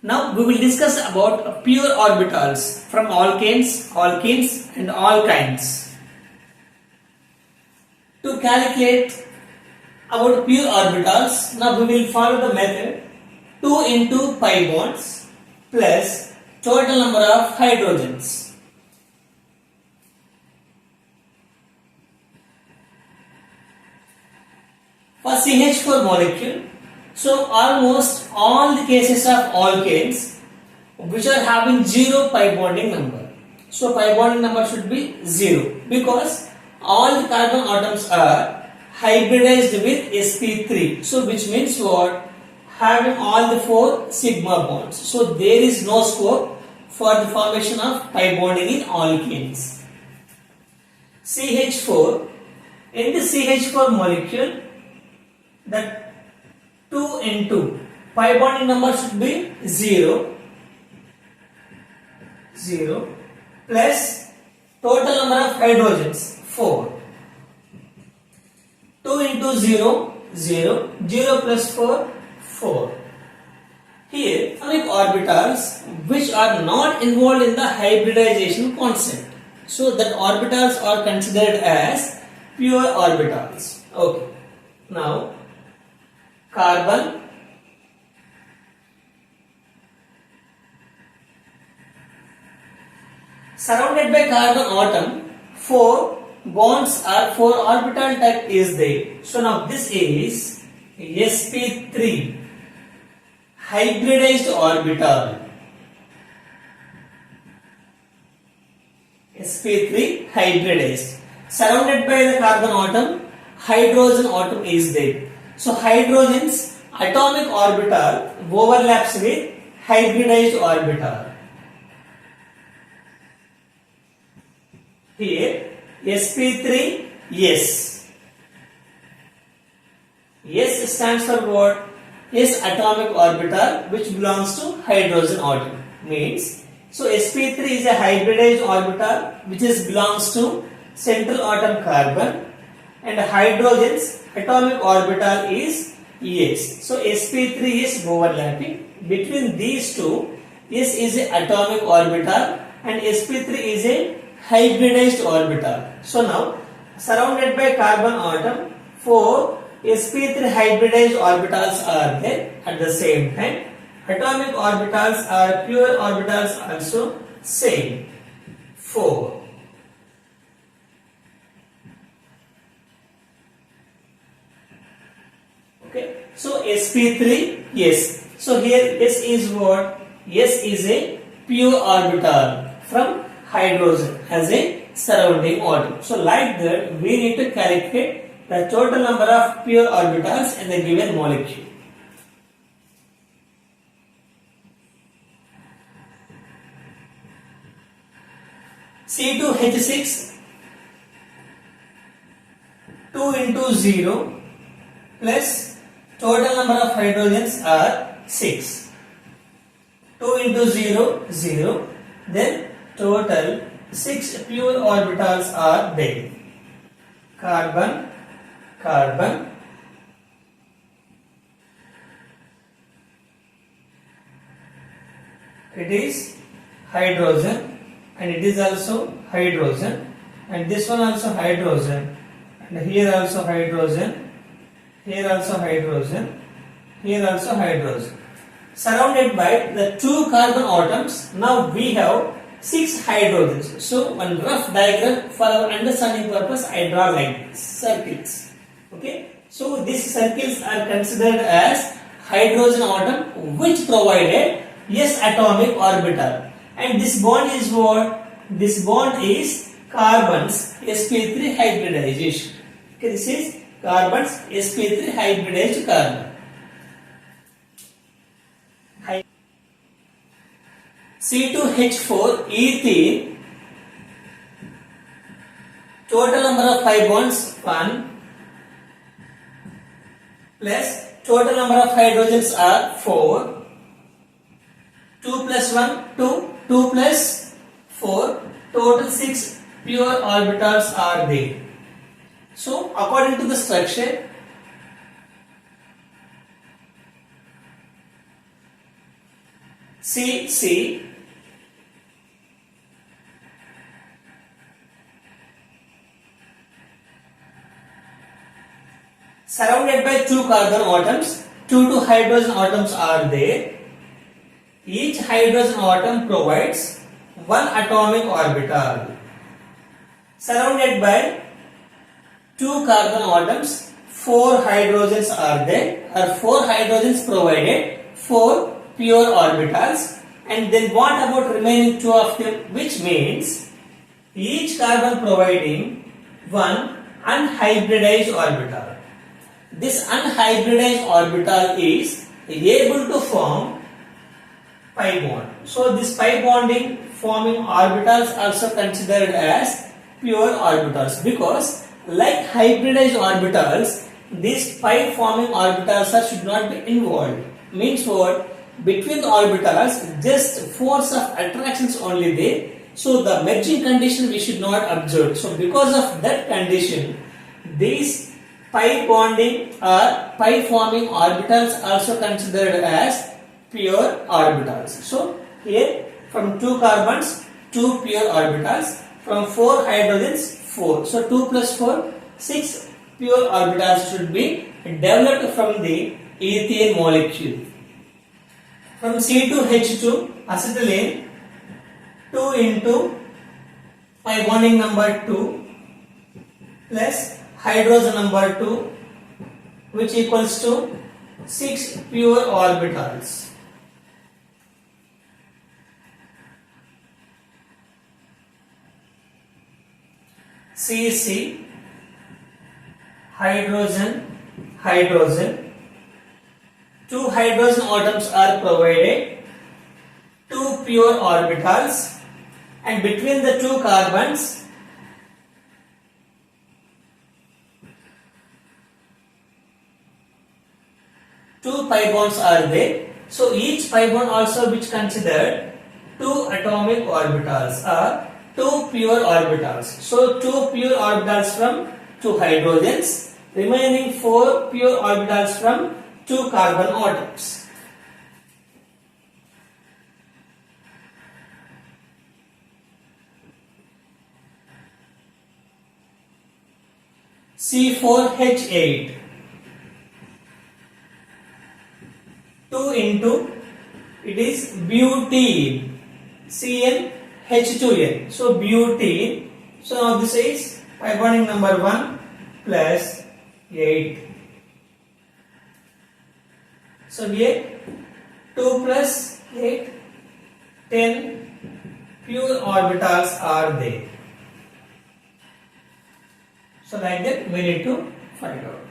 Now we will discuss about pure orbitals from alkanes and alkynes. To calculate about pure orbitals, now we will follow the method 2 into pi bonds plus total number of hydrogens. For CH4 molecule, so almost all the cases of alkanes which are having 0 pi bonding number. So pi bonding number should be 0 because all the carbon atoms are hybridized with sp3. So which means what? Having all the 4 sigma bonds. So there is no scope for the formation of pi bonding in alkanes. CH4, in the CH4 molecule, the 2 into pi bonding number should be 0 plus total number of hydrogens 4. 2 into 0 plus 4 4. Here atomic orbitals which are not involved in the hybridization concept, so that orbitals are considered as pure orbitals. Okay, now carbon, surrounded by carbon atom, 4 bonds or 4 orbital type is there. So now this is sp3 hybridized orbital. sp3 hybridized, surrounded by the carbon atom, hydrogen atom is there. So hydrogen's atomic orbital overlaps with hybridized orbital. Here sp3 yes. S stands for what? S atomic orbital which belongs to hydrogen atom. Means so sp3 is a hybridized orbital which belongs to central atom carbon, and hydrogen's atomic orbital is S. So sp3 is overlapping between these two. S is an atomic orbital and sp3 is a hybridized orbital. So now surrounded by carbon atom, 4 sp3 hybridized orbitals are there. At the same time, atomic orbitals are pure orbitals also same 4. Okay, so sp3 yes. So here S is what? S is a pure orbital from hydrogen as a surrounding atom. So like that we need to calculate the total number of pure orbitals in the given molecule. C2H6 2 into 0 plus total number of hydrogens are 6. 2 into 0 then total 6 pure orbitals are there. Carbon, carbon, it is hydrogen, and it is also hydrogen, and this one also hydrogen, and here also hydrogen, here also hydrogen, here also hydrogen. Surrounded by the 2 carbon atoms, now we have 6 hydrogens. So one rough diagram for our understanding purpose I draw like this, circles. Okay, so these circles are considered as hydrogen atom which provided S atomic orbital, and this bond is what? This bond is carbon's sp3 hybridization. Okay, this is carbon's sp3 hybridized carbon. C2H4 ethene, total number of pi bonds 1 plus total number of hydrogens are 4. 2 plus 1 2, 2 plus 4, total 6 pure orbitals are there. So according to the structure, CC surrounded by two carbon atoms. Two hydrogen atoms are there. Each hydrogen atom provides one atomic orbital. Surrounded by two carbon atoms, four hydrogens are there, or four hydrogens provided four pure orbitals. And then what about remaining two of them? Which means each carbon providing one unhybridized orbital. This unhybridized orbital is able to form pi bond. So this pi bonding forming orbitals also considered as pure orbitals, because like hybridized orbitals, these pi forming orbitals should not be involved. Means what? Between the orbitals, just force of attractions only there. So the merging condition we should not observe. So because of that condition, these pi bonding or pi forming orbitals also considered as pure orbitals. So here from two carbons, two pure orbitals, from four hydrogens, four. So 2 plus 4, 6 pure orbitals should be developed from the ethane molecule. From C2H2 acetylene, 2 into pi bonding number 2 plus hydrogen number 2, which equals to 6 pure orbitals. CC hydrogen, hydrogen. Two hydrogen atoms are provided, two pure orbitals, and between the two carbons, two pi bonds are there. So each pi bond also which considered two atomic orbitals are two pure orbitals. So two pure orbitals from two hydrogens, remaining four pure orbitals from two carbon atoms. C4H8, 2 into, it is butene, CnH2n. So butene. So now this is pi bonding number 1 plus 8. So here 2 plus 8, 10 pure orbitals are there. So like that we need to find out.